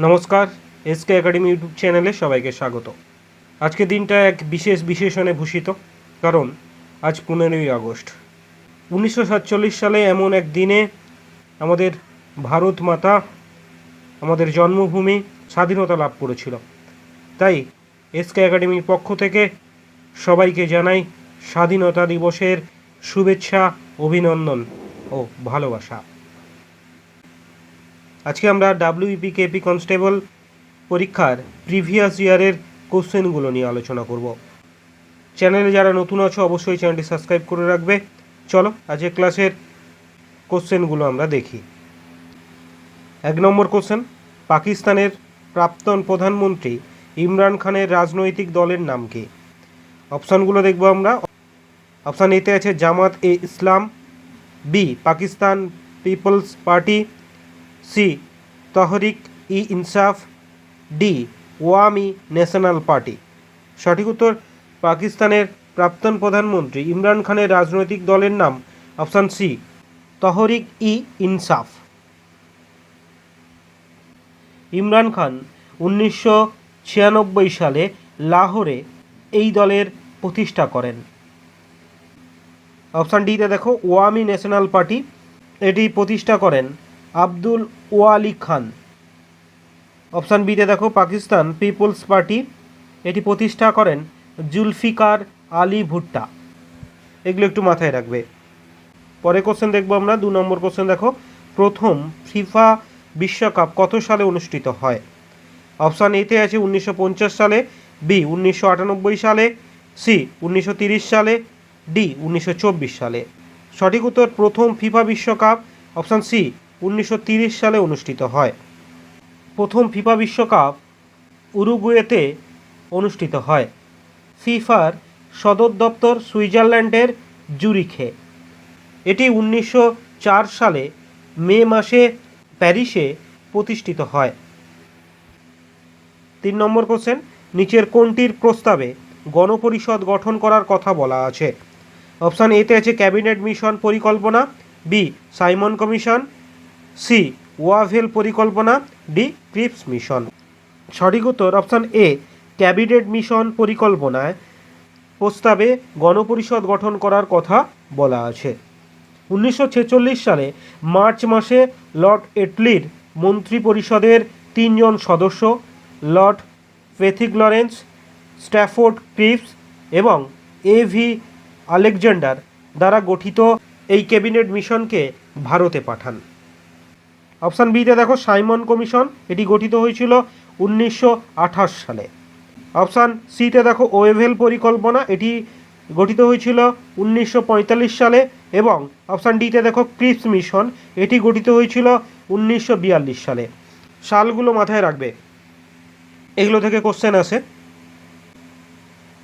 নমস্কার, SK academy YouTube চ্যানেলে সবাইকে স্বাগত। আজকে দিনটা এক বিশেষ বিশেষণে ভূষিত, কারণ আজ 15ই আগস্ট 1947 সালে এমন এক দিনে আমাদের ভারত মাতা, আমাদের জন্মভূমি স্বাধীনতা লাভ করেছিল। তাই এসকে একাডেমির পক্ষ থেকে সবাইকে জানাই স্বাধীনতা দিবসের শুভেচ্ছা, অভিনন্দন ও ভালোবাসা। আজকে আমরা WEPKP কনস্টেবল পরীক্ষার প্রিভিয়াস ইয়ারের কোশ্চেনগুলো নিয়ে আলোচনা করব। চ্যানেলে যারা নতুন আছো অবশ্যই চ্যানেলটি সাবস্ক্রাইব করে রাখবে। চলো আজকের ক্লাসের কোশ্চেনগুলো আমরা দেখি। 1 নম্বর কোশ্চেন, পাকিস্তানের প্রাক্তন প্রধানমন্ত্রী ইমরান খানের রাজনৈতিক দলের নাম কি? অপশানগুলো দেখব আমরা। অপশান এতে আছে Jamaat e Islam, B Pakistan Peoples Party, C Tehreek e Insaf, D ওয়ামি national party. সঠিক উত্তর পাকিস্তানের প্রাক্তন প্রধানমন্ত্রী ইমরান খানের রাজনৈতিক দলের নাম অপশান সি তহরিক ই ইনসাফ। ইমরান খান 1996 সালে লাহোরে এই দলের প্রতিষ্ঠা করেন। অপশান ডিতে দেখো ওয়ামি ন্যাশনাল পার্টি, এটি প্রতিষ্ঠা করেন আব্দুল ওয়ালি খান। অপশান বিতে দেখো পাকিস্তান পিপলস পার্টি, এটি প্রতিষ্ঠা করেন জুলফিকার আলী ভুট্টা। এগুলো একটু মাথায় রাখবে। পরে কোশ্চেন দেখবো আমরা। 2 নম্বর কোশ্চেন দেখো, প্রথম ফিফা বিশ্বকাপ কত সালে অনুষ্ঠিত হয়? অপশান এতে আছে 1950 সালে, বি 1998 সালে, সি 1930 সালে, ডি 1924 সালে। সঠিক উত্তর প্রথম ফিফা বিশ্বকাপ অপশান সি 1930 সালে অনুষ্ঠিত হয়। প্রথম ফিফা বিশ্বকাপ উরুগুয়েতে অনুষ্ঠিত হয়। ফিফার সদর দপ্তর সুইজারল্যান্ডের জুরিখে। এটি 1904 সালে মে মাসে প্যারিসে প্রতিষ্ঠিত হয়। 3 নম্বর কোশ্চেন, নিচের কোনটির প্রস্তাবে গণপরিষদ গঠন করার কথা বলা আছে? অপশান এতে আছে ক্যাবিনেট মিশন পরিকল্পনা, B Simon commission, C Wavell পরিকল্পনা, ডি ক্রিপস মিশন। সঠিক উত্তর অপশান এ ক্যাবিনেট মিশন পরিকল্পনায় প্রস্তাবে গণপরিষদ গঠন করার কথা বলা আছে। 1946 সালে মার্চ মাসে লর্ড এটলির মন্ত্রী পরিষদের 3 জন সদস্য lord Pethick Lawrence, Stafford Cripps এবং এভি আলেকজান্ডার দ্বারা গঠিত এই ক্যাবিনেট মিশনকে ভারতে পাঠান। অপশান বিতে দেখো সাইমন কমিশন, এটি গঠিত হয়েছিল 1928 সালে। অপশান সিতে দেখো ওয়েভেল পরিকল্পনা, এটি গঠিত হয়েছিল 1945 সালে। এবং অপশান ডিতে দেখো ক্রিপস মিশন, এটি গঠিত হয়েছিল 1942 সালে। সালগুলো মাথায় রাখবে, এগুলো থেকে কোশ্চেন আসে।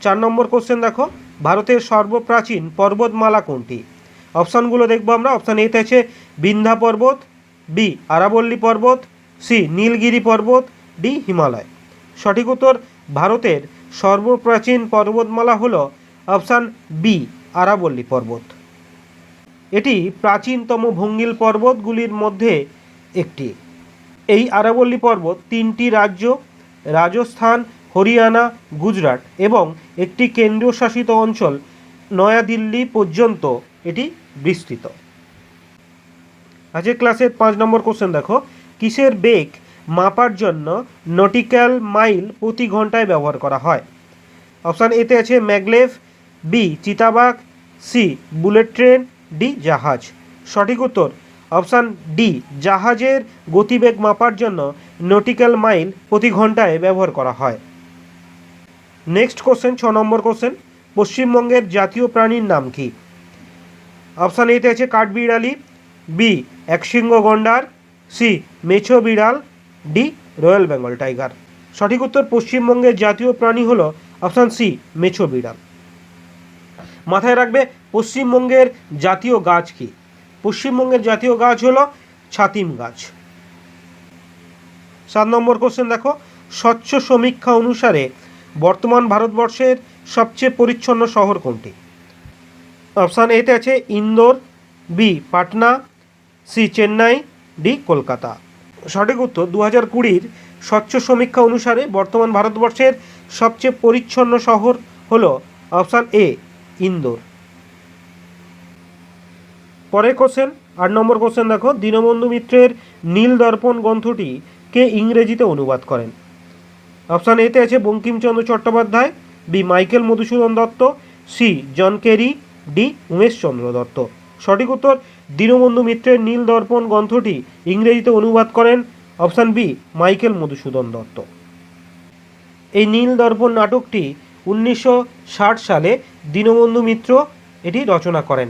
4 নম্বর কোশ্চেন দেখো, ভারতের সর্বপ্রাচীন পর্বতমালা কোনটি? অপশানগুলো দেখবো আমরা। অপশান এতে আছে বিন্ধ্যা পর্বত, বি আরাবল্লী পর্বত, সি নীলগিরি পর্বত, ডি হিমালয়। সঠিক উত্তর ভারতের সর্বপ্রাচীন পর্বতমালা হল অপশান বি আরাবল্লী পর্বত। এটি প্রাচীনতম ভঙ্গিল পর্বতগুলির মধ্যে একটি। এই আরাবল্লী পর্বত 3টি রাজ্য রাজস্থান, হরিয়ানা, গুজরাট এবং একটি কেন্দ্রীয় শাসিত অঞ্চল নয়াদিল্লি পর্যন্ত এটি বিস্তৃত। আজকের ক্লাসের 5 নম্বর কোশ্চেন দেখো, কিসের বেগ মাপার জন্য নটিক্যাল মাইল প্রতি ঘন্টায় ব্যবহার করা হয়? অপশান এতে আছে ম্যাগলেভ, বি চিতাবাঘ, সি বুলেট ট্রেন, ডি জাহাজ। সঠিক উত্তর অপশান ডি জাহাজের গতিবেগ মাপার জন্য নটিক্যাল মাইল প্রতি ঘন্টায় ব্যবহার করা হয়। নেক্সট কোশ্চেন 6 নম্বর কোশ্চেন, পশ্চিমবঙ্গের জাতীয় প্রাণীর নাম কি? অপশান এতে আছে কাঠবিড়ালি, বি একশৃঙ্গ গন্ডার, সি মেছো বিড়াল, ডি রয়্যাল বেঙ্গল টাইগার। সঠিক উত্তর পশ্চিমবঙ্গের জাতীয় প্রাণী হল অপশান সি মেছো বিড়াল। মাথায় রাখবে পশ্চিমবঙ্গের জাতীয় গাছ কি? পশ্চিমবঙ্গের জাতীয় গাছ হলো ছাতিম গাছ। 7 নম্বর কোশ্চেন দেখো, স্বচ্ছ সমীক্ষা অনুসারে বর্তমান ভারতবর্ষের সবচেয়ে পরিচ্ছন্ন শহর কোনটি? অপশান এতে আছে Indore, B Patna, C Chennai, D Kolkata. সঠিক উত্তর 2020 স্বচ্ছ সমীক্ষা অনুসারে বর্তমান ভারতবর্ষের সবচেয়ে পরিচ্ছন্ন শহর হলো অপশান এ ইন্দোর। পরের কোশ্চেন 8 নম্বর কোশ্চেন দেখো, দীনবন্ধু মিত্রের নীল দর্পণ গ্রন্থটি কে ইংরেজিতে অনুবাদ করেন? অপশান এতে আছে Bankimchandra Chattopadhyay, B Michael Madhusudan Dutt, C John Carey, D Umeshchandra Dutt. সঠিক উত্তর দীনবন্ধু মিত্রের নীল দর্পণ গ্রন্থটি ইংরেজিতে অনুবাদ করেন option B Michael Madhusudan Dutt. এই নীল দর্পণ নাটকটি 1960 সালে দীনবন্ধু মিত্র এটি রচনা করেন।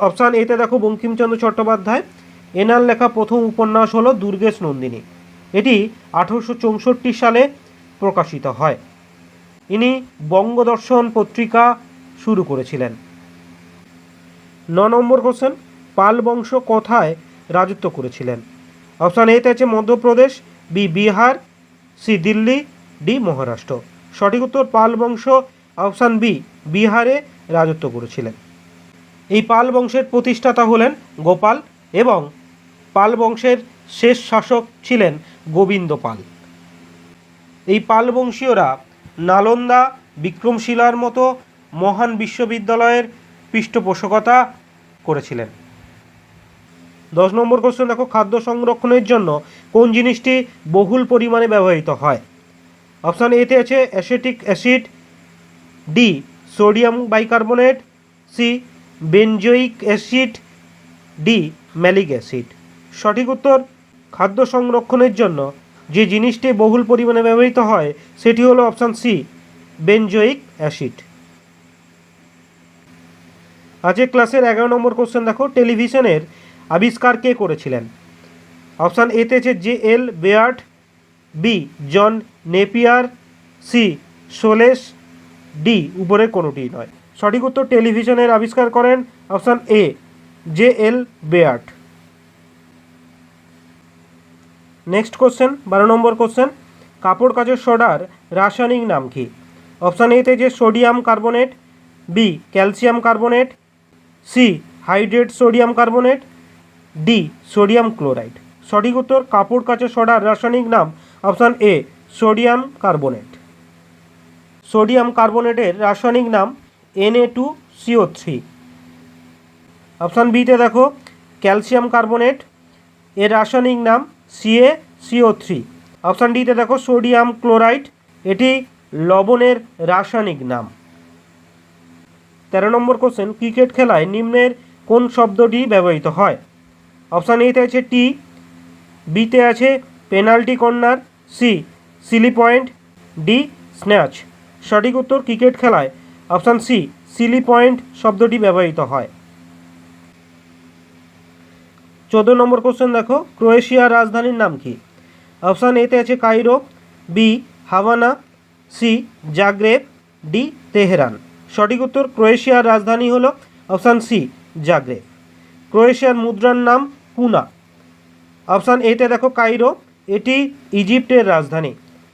অপশান এতে দেখো বঙ্কিমচন্দ্র চট্টোপাধ্যায়, এনার লেখা প্রথম উপন্যাস হলো দুর্গেশ নন্দিনী, এটি 1864 সালে প্রকাশিত হয়। ইনি বঙ্গদর্শন পত্রিকা শুরু করেছিলেন। 9 নম্বর কোশ্চেন, পাল বংশ কোথায় রাজত্ব করেছিলেন? অপশান এতে আছে Madhya Pradesh, B Bihar, C Delhi, D Maharashtra. সঠিক উত্তর পাল বংশ অপশান বি বিহারে রাজত্ব করেছিলেন। এই পাল বংশের প্রতিষ্ঠাতা হলেন গোপাল এবং পাল বংশের শেষ শাসক ছিলেন গোবিন্দ পাল। এই পাল বংশীয়রা নালন্দা, বিক্রমশিলার মতো মহান বিশ্ববিদ্যালয়ের পৃষ্ঠপোষকতা করেছিলেন। 10 নম্বর কোশ্চেন দেখো, খাদ্য সংরক্ষণের জন্য কোন জিনিসটি বহুল পরিমাণে ব্যবহৃত হয়? অপশান এতে আছে acetic acid, D sodium bicarbonate, C benzoic acid, D malic acid. সঠিক উত্তর খাদ্য সংরক্ষণের জন্য যে জিনিসটি বহুল পরিমাণে ব্যবহৃত হয় সেটি হলো অপশান সি বেনজোইক অ্যাসিড। আজকে ক্লাসের 11 নম্বর কোশ্চেন দেখো, টেলিভিশনের আবিষ্কার কে করেছিলেন? অপশান এতে আছে J L Baird, B John Napier, C Soles, D উপরের কোনোটি নয়। সঠিক উত্তর টেলিভিশনের আবিষ্কার করেন option A J L Baird. Next question 12 নম্বর কোশ্চেন, কাপড় কাচের সোডার রাসায়নিক নাম কি? অপশান এতে যে sodium carbonate, B calcium carbonate, C hydrate sodium carbonate, D sodium chloride. সঠিক উত্তর কাপড় কাচের সোডার রাসায়নিক নাম option A sodium carbonate. Sodium কার্বনেটের রাসায়নিক নাম Na2CO3। অপশান বিতে দেখো ক্যালসিয়াম কার্বনেট, এর রাসায়নিক নাম CaCO3। অপশান ডিতে দেখো সোডিয়াম ক্লোরাইড, এটি লবণের রাসায়নিক নাম। 13 নম্বর কোশ্চেন, ক্রিকেট খেলায় নিম্নের কোন শব্দটি ব্যবহৃত হয়? অপশান এতে আছে টি, বিতে আছে penalty corner, C silly point, D snatch. সঠিক উত্তর ক্রিকেট খেলায় অপশান সি সিলি পয়েন্ট শব্দটি ব্যবহৃত হয়। 14 নম্বর কোশ্চেন দেখো, ক্রোয়েশিয়ার রাজধানীর নাম কি? অপশান এতে আছে Cairo, B Havana, C Zagreb, D Tehran. সঠিক উত্তর ক্রোয়েশিয়ার রাজধানী হলো অপশান সি জাগ্রেব। ক্রোয়েশিয়ার মুদ্রার নাম কুনা। অপশান এতে দেখো কায়রো, এটি ইজিপ্টের রাজধানী।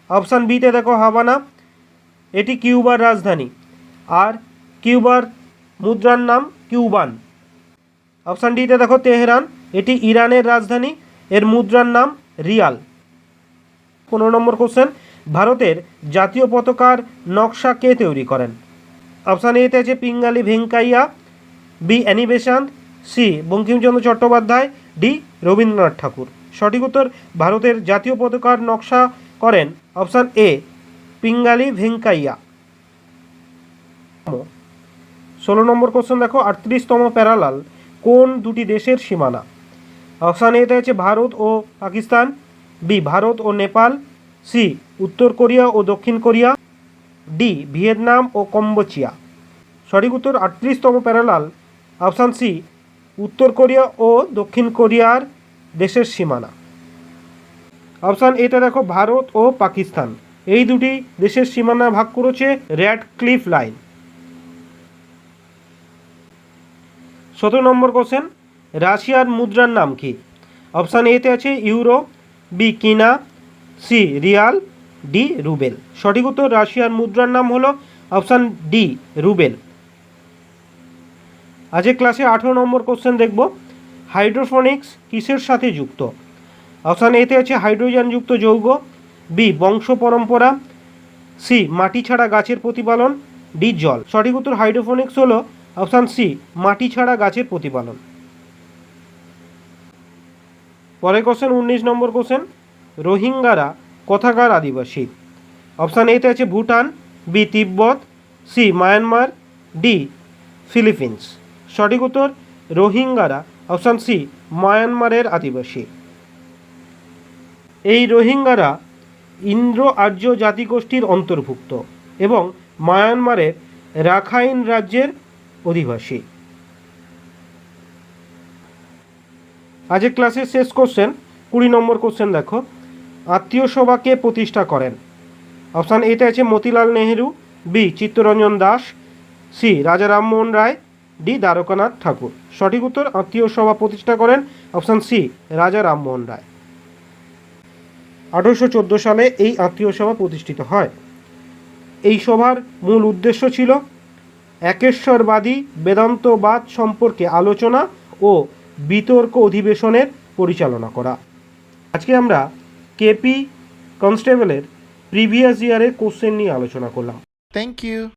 অপশান বিতে দেখো হাভানা, এটি কিউবার রাজধানী, আর কিউবার মুদ্রার নাম কিউবান। অপশান ডিতে দেখো তেহরান, এটি ইরানের রাজধানী, এর মুদ্রার নাম রিয়াল। 15 নম্বর কোশ্চেন, ভারতের জাতীয় পতাকার নকশা কে তৈরি করেন? অপশান এতে আছে Pingali Venkayya, B Annie Besant, C Bankimchandra Chattopadhyay, D Rabindranath Thakur. সঠিক উত্তর ভারতের জাতীয় পতাকার নকশা করেন অপশান এ পিঙ্গালি ভেঙ্কাইয়া। 16 নম্বর কোশ্চেন দেখো, 38তম প্যারালাল কোন দুটি দেশের সীমানা? অপশান এতে আছে ভারত ও পাকিস্তান, বি ভারত ও নেপাল, সি উত্তর কোরিয়া ও দক্ষিণ কোরিয়া, ডি ভিয়েতনাম ও কম্বোচিয়া। সঠিক উত্তর 38তম প্যারালাল অপশান সি উত্তর কোরিয়া ও দক্ষিণ কোরিয়ার দেশের সীমানা। অপশান এতে দেখো ভারত ও পাকিস্তান, এই দুটি দেশের সীমানা ভাগ করেছে র্যাডক্লিফ লাইন। 17 নম্বর কোশ্চেন, রাশিয়ার মুদ্রার নাম কি? অপশান এতে আছে ইউরো, বি কিনা, সি রিয়াল, ডি রুবেল। সঠিক উত্তর রাশিয়ার মুদ্রার নাম হলো অপশান ডি রুবেল। আজকে ক্লাসে 18 নম্বর কোশ্চেন দেখব, হাইড্রোফোনিক্স কিসের সাথে যুক্ত? অপশান এতে আছে হাইড্রোজেনযুক্ত যৌগ, বি বংশ পরম্পরা, সি মাটি ছাড়া গাছের প্রতিপালন, ডি জল। সঠিক উত্তর হাইড্রোফোনিক্স হলো অপশান সি মাটি ছাড়া গাছের প্রতিপালন। পরের কোশ্চেন 19 নম্বর কোশ্চেন, রোহিঙ্গারা কোথাকার আদিবাসী? অপশান এতে আছে ভুটান, বি তিব্বত, সি মায়ানমার, ডি ফিলিপিন্স। সঠিক উত্তর রোহিঙ্গারা অপশান সি মায়ানমারের আদিবাসী। এই রোহিঙ্গারা ইন্দ্র আর্য জাতিগোষ্ঠীর অন্তর্ভুক্ত এবং মায়ানমারের রাখাইন রাজ্যের অধিবাসী। আজকের ক্লাসের শেষ কোশ্চেন 20 নম্বর কোশ্চেন দেখো, আত্মীয় সভাকে প্রতিষ্ঠা করেন? অপশান এতে আছে মতিলাল নেহেরু, বি চিত্তরঞ্জন দাস, সি রাজা রামমোহন রায়, ডি দ্বারকানাথ ঠাকুর। সঠিক উত্তর আত্মীয় সভা প্রতিষ্ঠা করেন অপশান সি রাজা রামমোহন রায়। 1814 সালে এই আত্মীয় সভা প্রতিষ্ঠিত হয়। এই সভার মূল উদ্দেশ্য ছিল একেশ্বরবাদী বেদান্তবাদ সম্পর্কে আলোচনা ও বিতর্ক অধিবেশনের পরিচালনা করা। আজকে আমরা কেপি কনস্টেবলের প্রিভিয়াস ইয়ারের কোশ্চেন নিয়ে আলোচনা করলাম। Thank you.